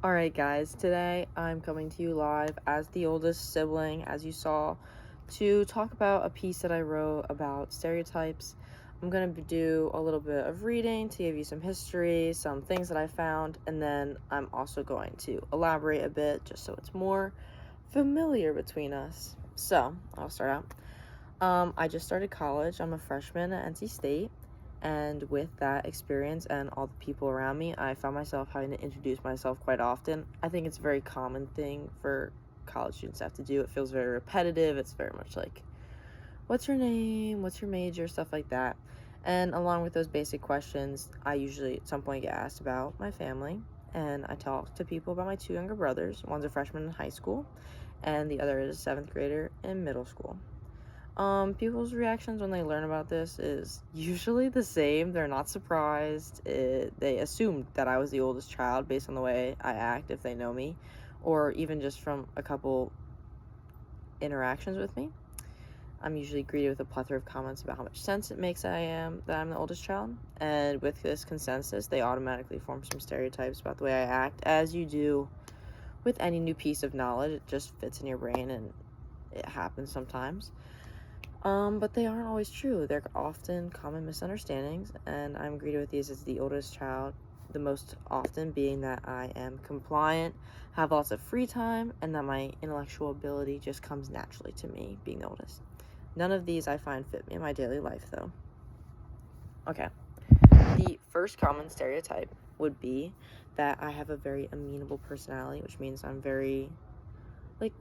Alright guys, today I'm coming to you live as the oldest sibling, as you saw, to talk about a piece that I wrote about stereotypes. I'm going to do a little bit of reading to give you some history, some things that I found, and then I'm also going to elaborate a bit just so it's more familiar between us. So, I'll start out. I just started college. I'm a freshman at NC State. And with that experience and all the people around me, I found myself having to introduce myself quite often. I think it's a very common thing for college students to have to do. It feels very repetitive. It's very much like, what's your name? What's your major? Stuff like that. And along with those basic questions, I usually at some point get asked about my family. And I talk to people about my two younger brothers. One's a freshman in high school, and the other is a seventh grader in middle school. People's reactions when they learn about this is usually the same. They're not surprised. They assumed that I was the oldest child based on the way I act if they know me, or even just from a couple interactions with me. I'm usually greeted with a plethora of comments about how much sense it makes that I'm the oldest child. And with this consensus, they automatically form some stereotypes about the way I act, as you do with any new piece of knowledge. It just fits in your brain and it happens sometimes. But they aren't always true. They're often common misunderstandings, and I'm greeted with these as the oldest child, the most often being that I am compliant, have lots of free time, and that my intellectual ability just comes naturally to me, being the oldest. None of these I find fit me in my daily life, though. Okay. The first common stereotype would be that I have a very amenable personality, which means I'm very,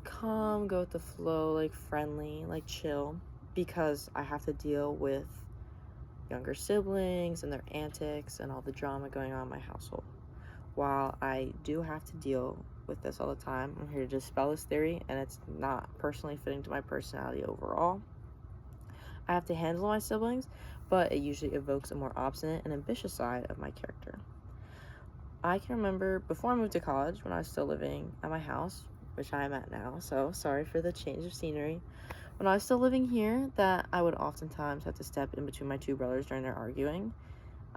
calm, go with the flow, friendly, chill, because I have to deal with younger siblings and their antics and all the drama going on in my household. While I do have to deal with this all the time, I'm here to dispel this theory, and it's not personally fitting to my personality overall. I have to handle my siblings, but it usually evokes a more obstinate and ambitious side of my character. I can remember before I moved to college, when I was still living at my house, which I am at now, so sorry for the change of scenery. When I was still living here, that I would oftentimes have to step in between my two brothers during their arguing.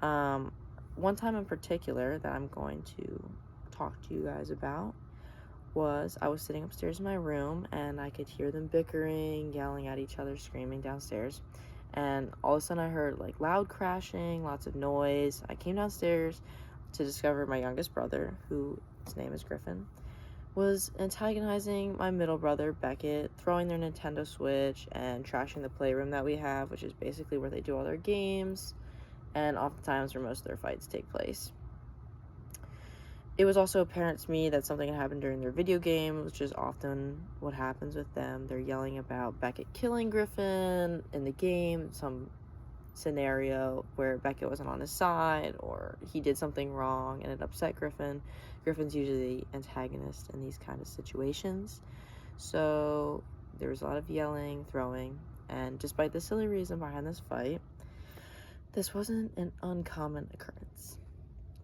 One time in particular that I'm going to talk to you guys about was I was sitting upstairs in my room and I could hear them bickering, yelling at each other, screaming downstairs. And all of a sudden I heard loud crashing, lots of noise. I came downstairs to discover my youngest brother, whose name is Griffin, was antagonizing my middle brother, Beckett, throwing their Nintendo Switch and trashing the playroom that we have, which is basically where they do all their games, and oftentimes where most of their fights take place. It was also apparent to me that something had happened during their video game, which is often what happens with them. They're yelling about Beckett killing Griffin in the game, some scenario where Beckett wasn't on his side or he did something wrong and it upset Griffin. Griffin's usually the antagonist in these kind of situations. So there was a lot of yelling, throwing, and despite the silly reason behind this fight, this wasn't an uncommon occurrence.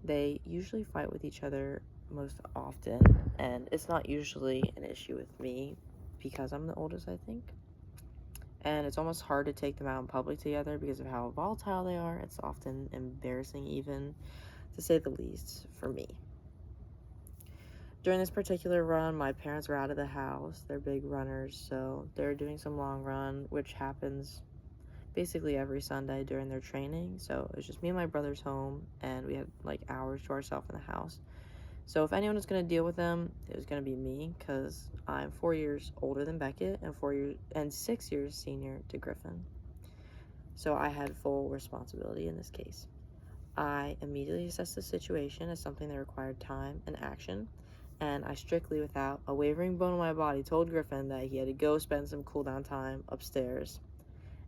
They usually fight with each other most often, and it's not usually an issue with me because I'm the oldest, I think. And it's almost hard to take them out in public together because of how volatile they are. It's often embarrassing, even, to say the least, for me. During this particular run, my parents were out of the house. They're big runners, so they're doing some long run, which happens basically every Sunday during their training. So it was just me and my brothers home, and we had hours to ourselves in the house. So if anyone was going to deal with them, it was going to be me, because I'm 4 years older than Beckett and 6 years senior to Griffin. So I had full responsibility in this case. I immediately assessed the situation as something that required time and action, and I strictly, without a wavering bone in my body, told Griffin that he had to go spend some cool down time upstairs,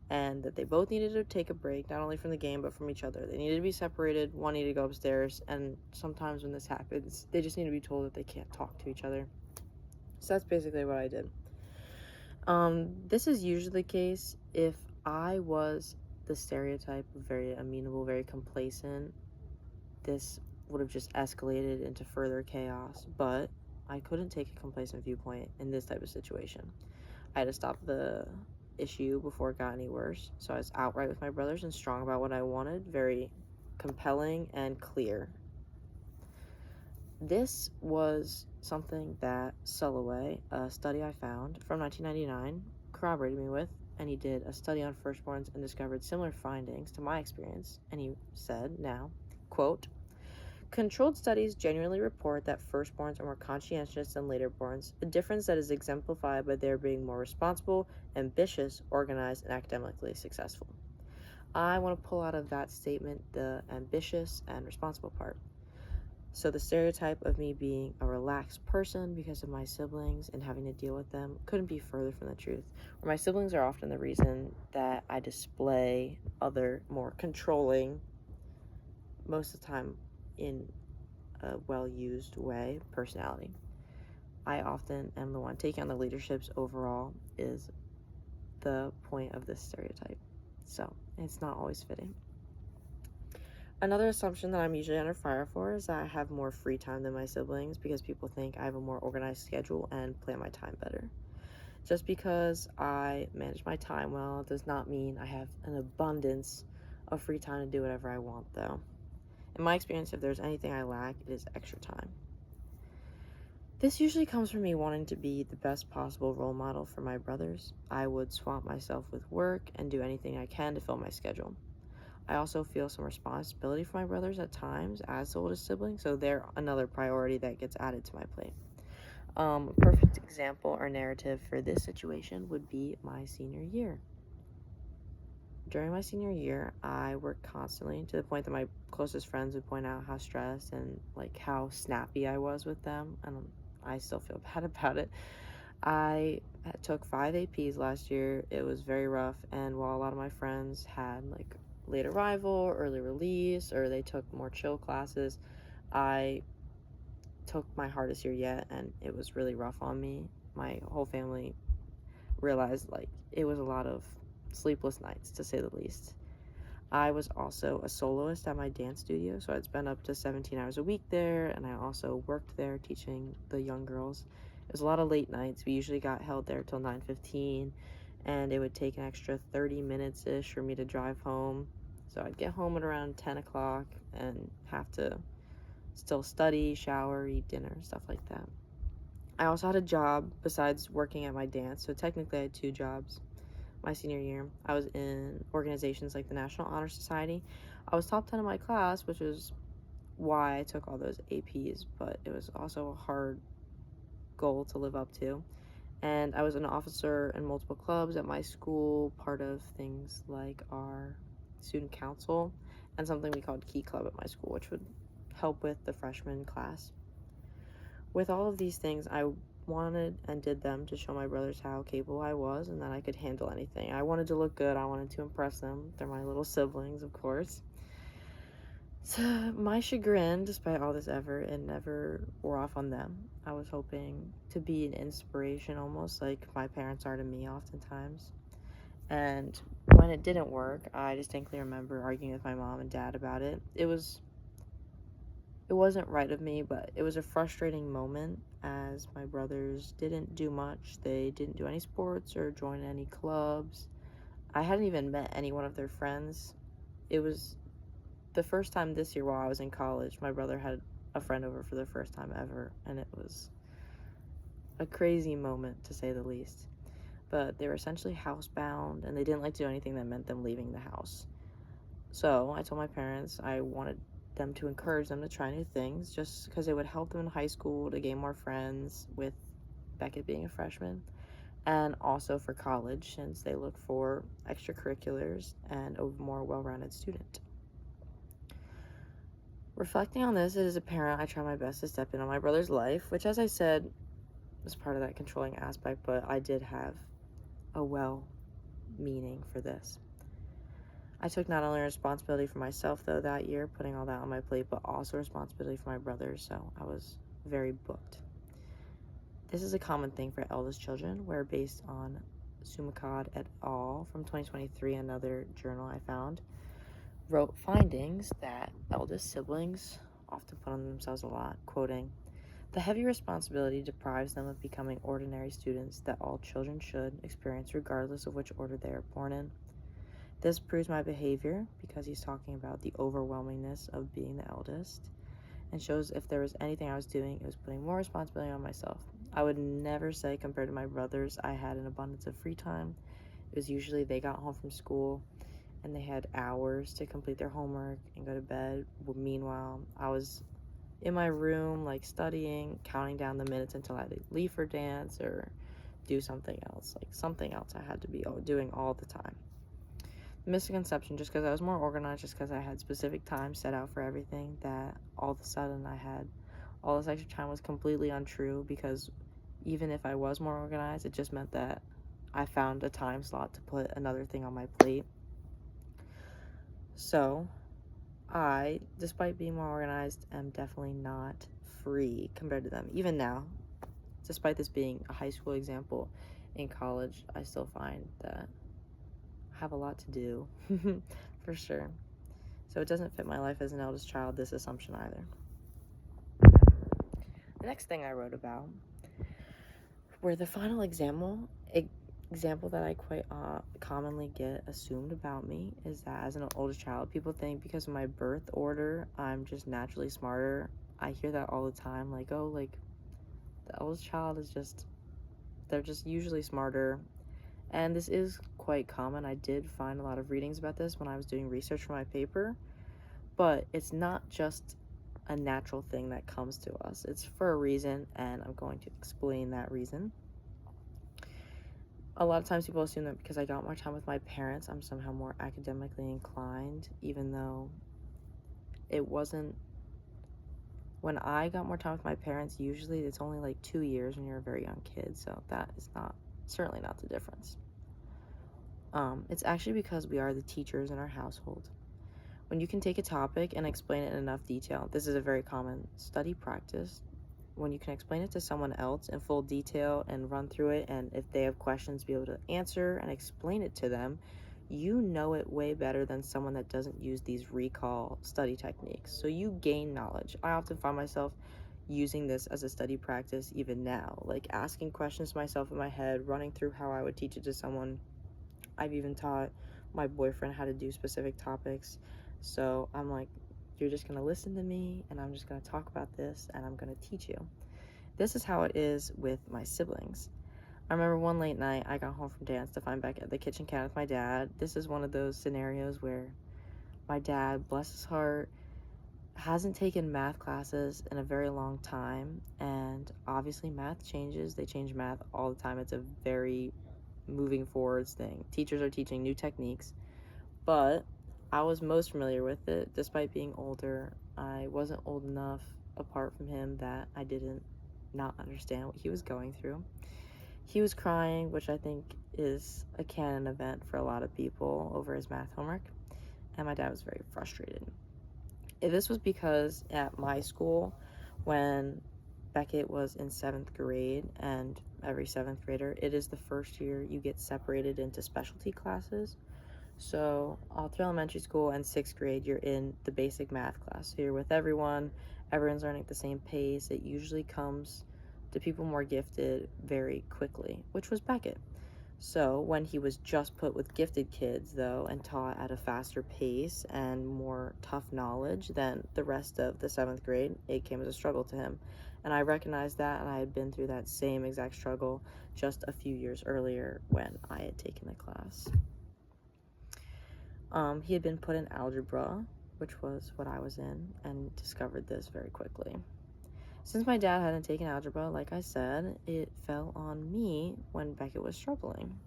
and that they both needed to take a break, not only from the game, but from each other. They needed to be separated, one needed to go upstairs, and sometimes when this happens, they just need to be told that they can't talk to each other. So that's basically what I did. This is usually the case if I was the stereotype of very amenable, very complacent. This would have just escalated into further chaos, but I couldn't take a complacent viewpoint in this type of situation. I had to stop the issue before it got any worse. So I was outright with my brothers and strong about what I wanted, very compelling and clear. This was something that Sulloway, a study I found from 1999, corroborated me with, and he did a study on firstborns and discovered similar findings to my experience, and he said, now, quote, controlled studies genuinely report that firstborns are more conscientious than laterborns, a difference that is exemplified by their being more responsible, ambitious, organized, and academically successful. I want to pull out of that statement the ambitious and responsible part. So the stereotype of me being a relaxed person because of my siblings and having to deal with them couldn't be further from the truth. Where my siblings are often the reason that I display other more controlling, most of the time in a well-used way, personality. I often am the one taking on the leaderships overall is the point of this stereotype. So it's not always fitting. Another assumption that I'm usually under fire for is that I have more free time than my siblings because people think I have a more organized schedule and plan my time better. Just because I manage my time well does not mean I have an abundance of free time to do whatever I want, though. In my experience, if there's anything I lack, it is extra time. This usually comes from me wanting to be the best possible role model for my brothers. I would swamp myself with work and do anything I can to fill my schedule. I also feel some responsibility for my brothers at times as the oldest sibling, so they're another priority that gets added to my plate. A perfect example or narrative for this situation would be my senior year. During my senior year, I worked constantly to the point that my closest friends would point out how stressed and like how snappy I was with them, and I still feel bad about it. I took 5 APs last year. It was very rough, and while a lot of my friends had like late arrival, early release, or they took more chill classes, I took my hardest year yet, and it was really rough on me. My whole family realized like it was a lot of sleepless nights, to say the least. I was also a soloist at my dance studio, so I'd spend up to 17 hours a week there, and I also worked there teaching the young girls. It was a lot of late nights. We usually got held there till 9:15, and it would take an extra 30 minutes-ish for me to drive home. So I'd get home at around 10 o'clock and have to still study, shower, eat dinner, stuff like that. I also had a job besides working at my dance, so technically I had 2 jobs. My senior year, I was in organizations like the National Honor Society. I was top 10 in my class, which is why I took all those APs, but it was also a hard goal to live up to. And I was an officer in multiple clubs at my school, part of things like our student council and something we called Key Club at my school, which would help with the freshman class. With all of these things, I wanted and did them to show my brothers how capable I was and that I could handle anything. I wanted to look good. I wanted to impress them. They're my little siblings, of course. To my chagrin, despite all this effort, it never wore off on them. I was hoping to be an inspiration, almost like my parents are to me oftentimes. And when it didn't work, I distinctly remember arguing with my mom and dad about it. It wasn't right of me, but it was a frustrating moment as my brothers didn't do much. They didn't do any sports or join any clubs. I hadn't even met any one of their friends. It was the first time this year while I was in college. My brother had a friend over for the first time ever, and it was a crazy moment, to say the least. But they were essentially housebound, and they didn't like to do anything that meant them leaving the house. So I told my parents I wanted them to encourage them to try new things just because it would help them in high school to gain more friends, with Beckett being a freshman, and also for college since they look for extracurriculars and a more well-rounded student. Reflecting on this, as a parent, I try my best to step in on my brother's life, which, as I said, was part of that controlling aspect, but I did have a well-meaning for this. I took not only responsibility for myself, though, that year, putting all that on my plate, but also responsibility for my brothers, so I was very booked. This is a common thing for eldest children, where based on Sumakad et al. From 2023, another journal I found, wrote findings that eldest siblings often put on themselves a lot, quoting, "The heavy responsibility deprives them of becoming ordinary students that all children should experience regardless of which order they are born in. This proves my behavior," because he's talking about the overwhelmingness of being the eldest, and shows if there was anything I was doing, it was putting more responsibility on myself. I would never say compared to my brothers, I had an abundance of free time. It was usually they got home from school and they had hours to complete their homework and go to bed. Meanwhile, I was in my room, like studying, counting down the minutes until I had to leave for dance or do something else. Like something else I had to be doing all the time. Misconception, just because I was more organized, just because I had specific time set out for everything, that all of a sudden I had all this extra time was completely untrue, because even if I was more organized, it just meant that I found a time slot to put another thing on my plate. So I, despite being more organized, am definitely not free compared to them. Even now, despite this being a high school example, in college, I still find that I have a lot to do, for sure. So it doesn't fit my life as an eldest child, this assumption either. The next thing I wrote about were the final example that I quite commonly get assumed about me is that as an oldest child, people think because of my birth order, I'm just naturally smarter. I hear that all the time, like, oh, like, the oldest child is just, they're just usually smarter. And this is quite common. I did find a lot of readings about this when I was doing research for my paper, but it's not just a natural thing that comes to us. It's for a reason, and I'm going to explain that reason. A lot of times people assume that because I got more time with my parents, I'm somehow more academically inclined, even though it wasn't. When I got more time with my parents, usually it's only like 2 years when you're a very young kid, so that is certainly not the difference. It's actually because we are the teachers in our household. When you can take a topic and explain it in enough detail, this is a very common study practice. When you can explain it to someone else in full detail and run through it, and if they have questions, be able to answer and explain it to them, you know it way better than someone that doesn't use these recall study techniques. So you gain knowledge. I often find myself using this as a study practice even now, like asking questions to myself in my head, running through how I would teach it to someone. I've even taught my boyfriend how to do specific topics. So I'm like, you're just going to listen to me, and I'm just going to talk about this, and I'm going to teach you. This is how it is with my siblings. I remember one late night, I got home from dance to find Beck at the kitchen counter with my dad. This is one of those scenarios where my dad, bless his heart, hasn't taken math classes in a very long time, and obviously math changes. They change math all the time. It's a very moving forwards thing. Teachers are teaching new techniques, but I was most familiar with it. Despite being older, I wasn't old enough, apart from him, that I didn't not understand what he was going through. He was crying, which I think is a canon event for a lot of people, over his math homework, and my dad was very frustrated. This was because at my school, when Beckett was in 7th grade, and every 7th grader, it is the first year you get separated into specialty classes. So all through elementary school and 6th grade, you're in the basic math class. So you're with everyone, everyone's learning at the same pace. It usually comes to people more gifted very quickly, which was Beckett. So when he was just put with gifted kids, though, and taught at a faster pace and more tough knowledge than the rest of the 7th grade, it came as a struggle to him. And I recognized that, and I had been through that same exact struggle just a few years earlier when I had taken the class. He had been put in algebra, which was what I was in, and discovered this very quickly. Since my dad hadn't taken algebra, like I said, it fell on me when Beckett was struggling.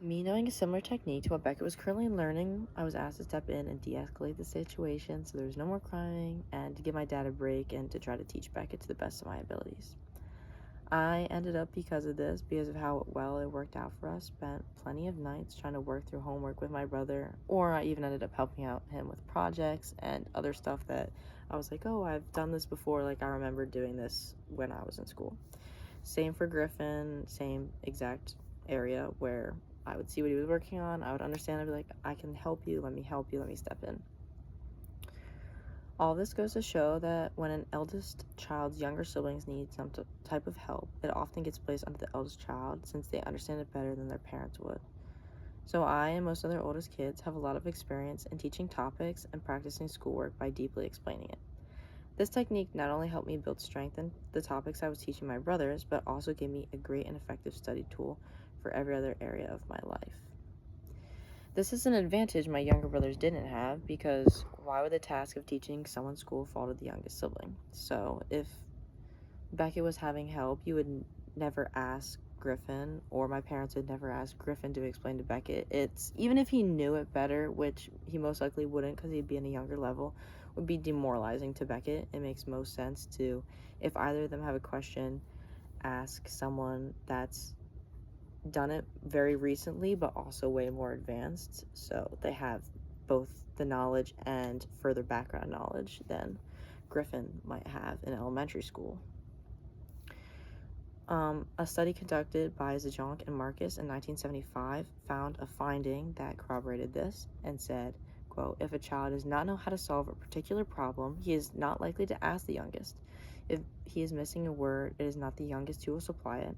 Me knowing a similar technique to what Beckett was currently learning, I was asked to step in and de-escalate the situation so there was no more crying, and to give my dad a break and to try to teach Beckett to the best of my abilities. I ended up, because of how well it worked out for us, spent plenty of nights trying to work through homework with my brother, or I even ended up helping out him with projects and other stuff that I was like, oh, I've done this before, like I remember doing this when I was in school. Same for Griffin, same exact area where I would see what he was working on, I would understand, I'd be like, I can help you, let me step in. All this goes to show that when an eldest child's younger siblings need some type of help, it often gets placed onto the eldest child since they understand it better than their parents would. So I and most other oldest kids have a lot of experience in teaching topics and practicing schoolwork by deeply explaining it. This technique not only helped me build strength in the topics I was teaching my brothers, but also gave me a great and effective study tool for every other area of my life. This is an advantage my younger brothers didn't have, because why would the task of teaching someone school fall to the youngest sibling? So if Beckett was having help, you would never ask Griffin, or my parents would never ask Griffin to explain to Beckett. It's, even if he knew it better, which he most likely wouldn't because he'd be in a younger level, would be demoralizing to Beckett. It makes most sense to, if either of them have a question, ask someone that's done it very recently but also way more advanced, so they have both the knowledge and further background knowledge than Griffin might have in elementary school. A study conducted by Zajonc and Marcus in 1975 found a finding that corroborated this and said, quote, "If a child does not know how to solve a particular problem, he is not likely to ask the youngest. If he is missing a word, it is not the youngest who will supply it.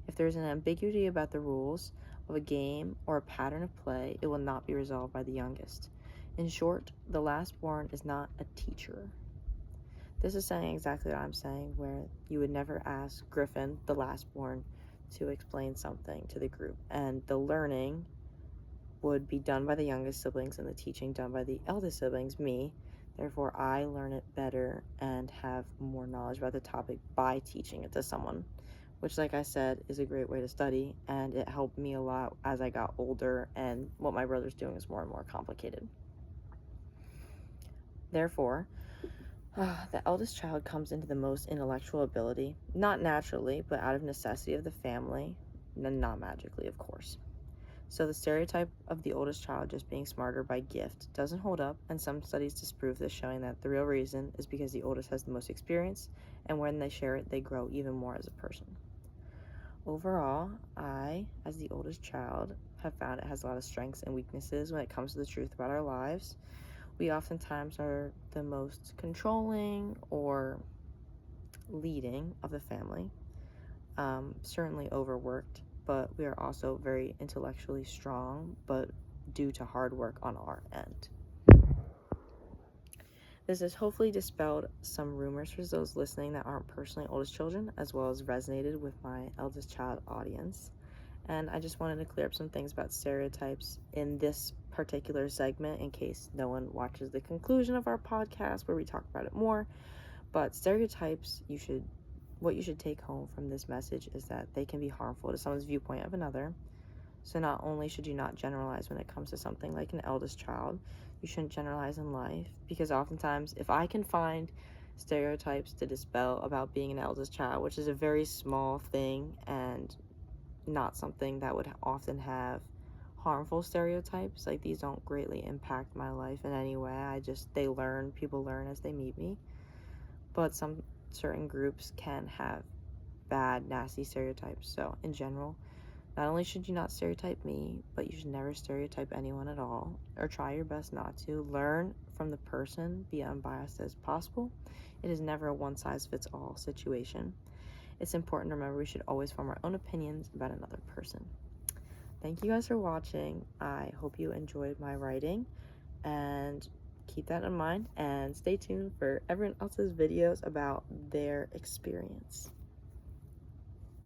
If there is an ambiguity about the rules of a game or a pattern of play, it will not be resolved by the youngest. In short, the last born is not a teacher." This is saying exactly what I'm saying, where you would never ask Griffin, the last born, to explain something to the group, and the learning would be done by the youngest siblings and the teaching done by the eldest siblings, me. Therefore, I learn it better and have more knowledge about the topic by teaching it to someone, which, like I said, is a great way to study, and it helped me a lot as I got older and what my brother's doing is more and more complicated. Therefore, the eldest child comes into the most intellectual ability, not naturally, but out of necessity of the family, and not magically, of course. So the stereotype of the oldest child just being smarter by gift doesn't hold up, and some studies disprove this, showing that the real reason is because the oldest has the most experience, and when they share it, they grow even more as a person. Overall, I, as the oldest child, have found it has a lot of strengths and weaknesses when it comes to the truth about our lives. We oftentimes are the most controlling or leading of the family, certainly overworked, but we are also very intellectually strong, but due to hard work on our end. This has hopefully dispelled some rumors for those listening that aren't personally oldest children, as well as resonated with my eldest child audience. And I just wanted to clear up some things about stereotypes in this particular segment in case no one watches the conclusion of our podcast where we talk about it more. But stereotypes, what you should take home from this message is that they can be harmful to someone's viewpoint of another. So not only should you not generalize when it comes to something like an eldest child, you shouldn't generalize in life, because oftentimes if I can find stereotypes to dispel about being an eldest child, which is a very small thing and not something that would often have harmful stereotypes, like these don't greatly impact my life in any way. People learn as they meet me. But some certain groups can have bad, nasty stereotypes. So in general, not only should you not stereotype me, but you should never stereotype anyone at all, or try your best not to. Learn from the person, be unbiased as possible. It is never a one-size-fits-all situation. It's important to remember we should always form our own opinions about another person. Thank you guys for watching. I hope you enjoyed my writing, and keep that in mind, and stay tuned for everyone else's videos about their experience.